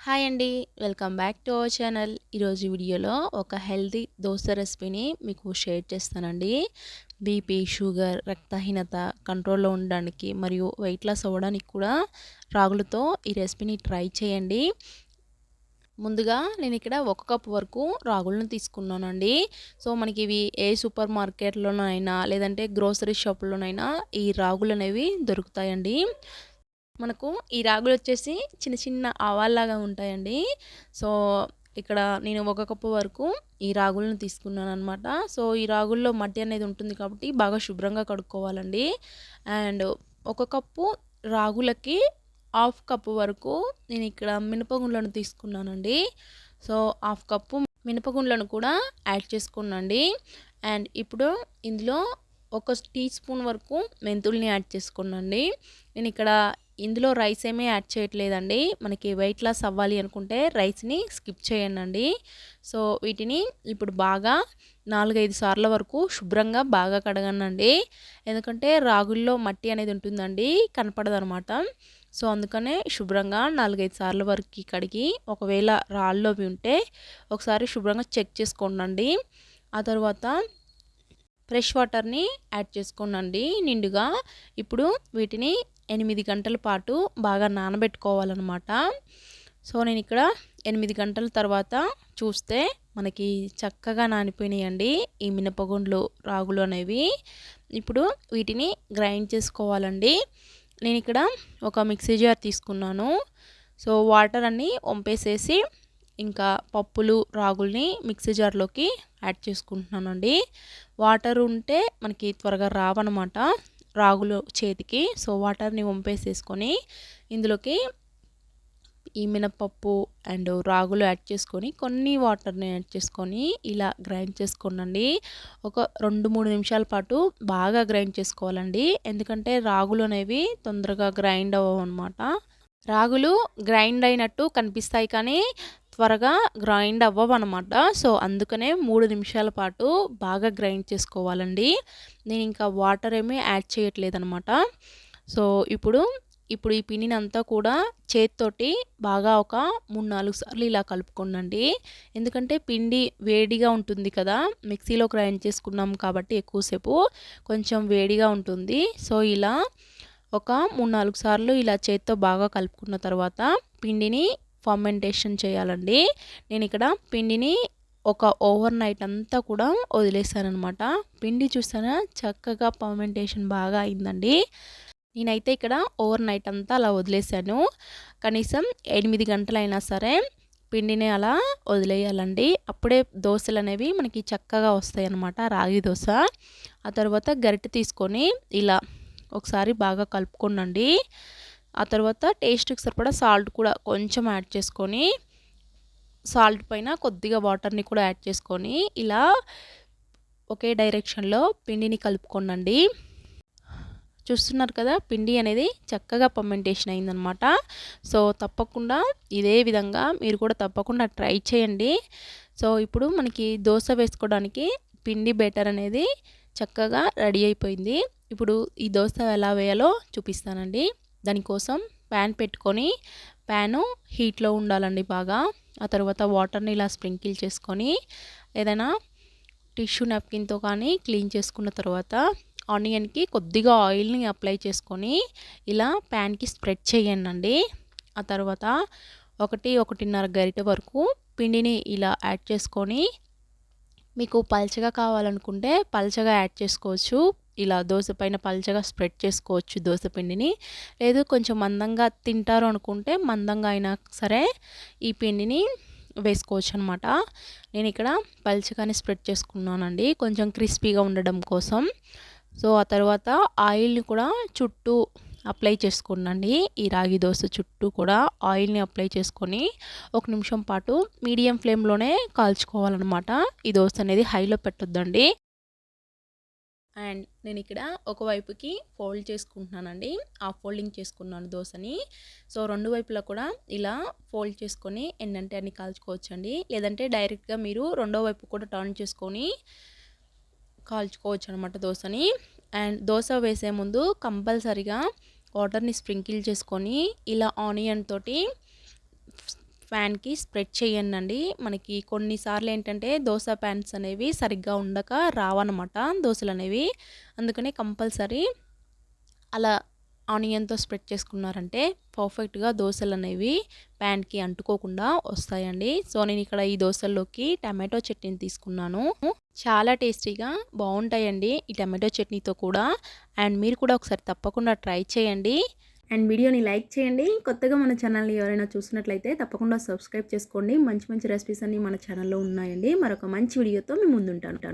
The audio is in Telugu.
హాయ్ అండి. Welcome back to our channel. ఈరోజు వీడియోలో ఒక హెల్తీ దోస రెసిపీని మీకు షేర్ చేస్తానండి. బీపీ, షుగర్, రక్తహీనత కంట్రోల్‌లో ఉండడానికి మరియు వెయిట్ లాస్ అవ్వడానికి కూడా రాగులతో ఈ రెసిపీని ట్రై చేయండి. ముందుగా నేను ఇక్కడ 1 కప్ వరకు రాగులను తీసుకున్నానండి. సో మనకి ఇవి ఏ సూపర్ మార్కెట్‌లోనైనా లేదంటే గ్రోసరీ షాపుల్లోనైనా ఈ రాగులనేవి దొరుకుతాయండి. మనకు ఈ రాగులొచ్చేసి చిన్న చిన్న ఆవాల్లాగా ఉంటాయండి. సో, ఇక్కడ నేను 1 కప్పు వరకు ఈ రాగులను తీసుకున్నాననమాట. సో, ఈ రాగుల్లో మట్టి అనేది ఉంటుంది కాబట్టి బాగా శుభ్రంగా కడుక్కోవాలండి. అండ్ 1 కప్పు రాగులకి హాఫ్ కప్పు వరకు నేనిక్కడ మినపగుండ్లను తీసుకున్నానండి. సో, హాఫ్ కప్పు మినపగుండ్లను కూడా యాడ్ చేసుకున్నానండి. అండ్ ఇప్పుడు ఇందులో ఒక టీ స్పూన్ వరకు మెంతుల్ని యాడ్ చేసుకున్నానండి. నేనిక్కడ ఇందులో రైస్ ఏమీ యాడ్ చేయట్లేదండి. మనకి వెయిట్ లాస్ అవ్వాలి అనుకుంటే రైస్‌ని స్కిప్ చేయండండి. సో, వీటిని ఇప్పుడు బాగా 4, 5 సార్ల వరకు శుభ్రంగా బాగా కడగండండి. ఎందుకంటే రాగుల్లో మట్టి అనేది ఉంటుందండి, కనపడదనమాట. సో, అందుకనే శుభ్రంగా 4, 5 సార్ల వరకి కడిగి ఒకవేళ రాళ్ళవి ఉంటే ఒకసారి శుభ్రంగా చెక్ చేసుకోండండి. ఆ తర్వాత ఫ్రెష్ వాటర్‌ని యాడ్ చేసుకోండండి నిండుగా. ఇప్పుడు వీటిని 8 గంటల పాటు బాగా నానబెట్టుకోవాలనమాట. సో, నేనిక్కడ 8 గంటల తర్వాత చూస్తే మనకి చక్కగా నానిపోయినాయండి ఈ మినపగుండ్లు, రాగులు అనేవి. ఇప్పుడు వీటిని గ్రైండ్ చేసుకోవాలండి. నేనిక్కడ ఒక మిక్సీ జార్ తీసుకున్నాను. సో, వాటర్ అన్నీ వంపేసేసి ఇంకా పప్పులు, రాగుల్ని మిక్సీ జార్‌లోకి యాడ్ చేసుకుంటున్నానండి. వాటర్ ఉంటే మనకి త్వరగా రావనమాట రాగులు చేతికి. సో, వాటర్‌ని వంపేసేసుకొని ఇందులోకి ఈ మినపప్పు అండ్ రాగులు యాడ్ చేసుకొని కొన్ని వాటర్‌ని యాడ్ చేసుకొని ఇలా గ్రైండ్ చేసుకోండండి. ఒక 2, 3 నిమిషాల పాటు బాగా గ్రైండ్ చేసుకోవాలండి. ఎందుకంటే రాగులు అనేవి తొందరగా గ్రైండ్ అవ్వవనమాట. రాగులు గ్రైండ్ అయినట్టు కనిపిస్తాయి కానీ త్వరగా గ్రైండ్ అవ్వవనమాట. సో, అందుకనే 3 నిమిషాల పాటు బాగా గ్రైండ్ చేసుకోవాలండి. నేను ఇంకా వాటర్ ఏమీ యాడ్ చేయట్లేదనమాట. సో, ఇప్పుడు ఈ పిండినంతా కూడా చేత్తోటి బాగా ఒక 3, 4 సార్లు ఇలా కలుపుకోండండి. ఎందుకంటే పిండి వేడిగా ఉంటుంది కదా! మిక్సీలో గ్రైండ్ చేసుకున్నాం కాబట్టి ఎక్కువసేపు కొంచెం వేడిగా ఉంటుంది. సో, ఇలా ఒక 3, 4 సార్లు ఇలా చేత్తో బాగా కలుపుకున్న తర్వాత పిండిని ఫర్మెంటేషన్ చేయాలండి. నేనిక్కడ పిండిని ఒక ఓవర్ నైట్ అంతా కూడా వదిలేసాననమాట. పిండి చూసారా చక్కగా ఫర్మెంటేషన్ బాగా అయిందండి. నేనైతే ఇక్కడ ఓవర్ నైట్ అంతా అలా వదిలేసాను. కనీసం 8 గంటలైనా సరే పిండిని అలా వదిలేయాలండి. అప్పుడే దోసలనేవి మనకి చక్కగా వస్తాయన్నమాట, రాగి దోస. ఆ తర్వాత గరిటె తీసుకొని ఇలా ఒకసారి బాగా కలుపుకోండి. ఆ తర్వాత టేస్ట్‌కి సరిపడా సాల్ట్ కూడా కొంచెం యాడ్ చేసుకొని, సాల్ట్ పైన కొద్దిగా వాటర్‌ని కూడా యాడ్ చేసుకొని ఇలా ఒకే డైరెక్షన్‌లో పిండిని కలుపుకోండి. చూస్తున్నారు కదా, పిండి అనేది చక్కగా ఫర్మెంటేషన్ అయిందనమాట. సో, తప్పకుండా ఇదే విధంగా మీరు కూడా తప్పకుండా ట్రై చేయండి. సో, ఇప్పుడు మనకి దోస వేసుకోవడానికి పిండి బ్యాటర్ అనేది చక్కగా రెడీ అయిపోయింది. ఇప్పుడు ఈ దోస ఎలా వేయాలో చూపిస్తానండి. దానికోసం ప్యాన్ పెట్టుకొని, ప్యాను హీట్‌లో ఉండాలండి బాగా. ఆ తర్వాత వాటర్‌ని ఇలా స్ప్రింకిల్ చేసుకొని ఏదైనా టిష్యూ నాప్కిన్‌తో కానీ క్లీన్ చేసుకున్న తర్వాత ఆనియన్‌కి కొద్దిగా ఆయిల్‌ని అప్లై చేసుకొని ఇలా ప్యాన్‌కి స్ప్రెడ్ చేయండండి. ఆ తర్వాత 1, 1.5 గరిటె వరకు పిండిని ఇలా యాడ్ చేసుకొని, మీకు పల్చగా కావాలనుకుంటే పల్చగా యాడ్ చేసుకోవచ్చు. ఇలా దోస పైన పల్చగా స్ప్రెడ్ చేసుకోవచ్చు దోస పిండిని. లేదు కొంచెం మందంగా తింటారు అనుకుంటే మందంగా అయినా సరే ఈ పిండిని వేసుకోవచ్చనమాట. నేనిక్కడ పల్చగానే స్ప్రెడ్ చేసుకున్నానండి కొంచెం క్రిస్పీగా ఉండడం కోసం. సో, ఆ తర్వాత ఆయిల్‌ని కూడా చుట్టూ అప్లై చేసుకోండి. ఈ రాగి దోస చుట్టూ కూడా ఆయిల్‌ని అప్లై చేసుకొని 1 నిమిషం పాటు మీడియం ఫ్లేమ్‌లోనే కాల్చుకోవాలనమాట. ఈ దోస అనేది హైలో పెట్టొద్దండి. అండ్ నేనిక్కడ ఒకవైపుకి ఫోల్డ్ చేసుకుంటున్నానండి. హాఫ్ ఫోల్డింగ్ చేసుకున్నాను దోసని. సో, 2 వైపులా కూడా ఇలా ఫోల్డ్ చేసుకొని ఎన్నంటే అన్ని కాల్చుకోవచ్చండి. లేదంటే డైరెక్ట్‌గా మీరు రెండో వైపు కూడా టర్న్ చేసుకొని కాల్చుకోవచ్చనమాట దోసని. అండ్ దోస వేసే ముందు కంపల్సరీగా వాటర్‌ని స్ప్రింకిల్ చేసుకొని ఇలా ఆనియన్ తోటి ప్యాన్‌కి స్ప్రెడ్ చేయండి. మనకి కొన్నిసార్లు ఏంటంటే దోస ప్యాన్స్ అనేవి సరిగ్గా ఉండక రావన్నమాట దోసలనేవి. అందుకని కంపల్సరీ అలా ఆనియన్‌తో స్ప్రెడ్ చేసుకున్నారంటే పర్ఫెక్ట్‌గా దోసలనేవి ప్యాన్‌కి అంటుకోకుండా వస్తాయండి. సో, నేను ఇక్కడ ఈ దోసల్లోకి టమాటో చట్నీని తీసుకున్నాను. చాలా టేస్టీగా బావుంటాయండి ఈ టమాటో చట్నీతో కూడా. అండ్ మీరు కూడా ఒకసారి తప్పకుండా ట్రై చేయండి. అండ్ వీడియోని లైక్ చేయండి. కొత్తగా మన ఛానల్‌ని ఎవరైనా చూసినట్లయితే తప్పకుండా సబ్స్క్రైబ్ చేసుకోండి. మంచి మంచి రెసిపీస్ అన్నీ మన ఛానల్‌లో ఉన్నాయండి. మరొక మంచి వీడియోతో మీ ముందుంటాను.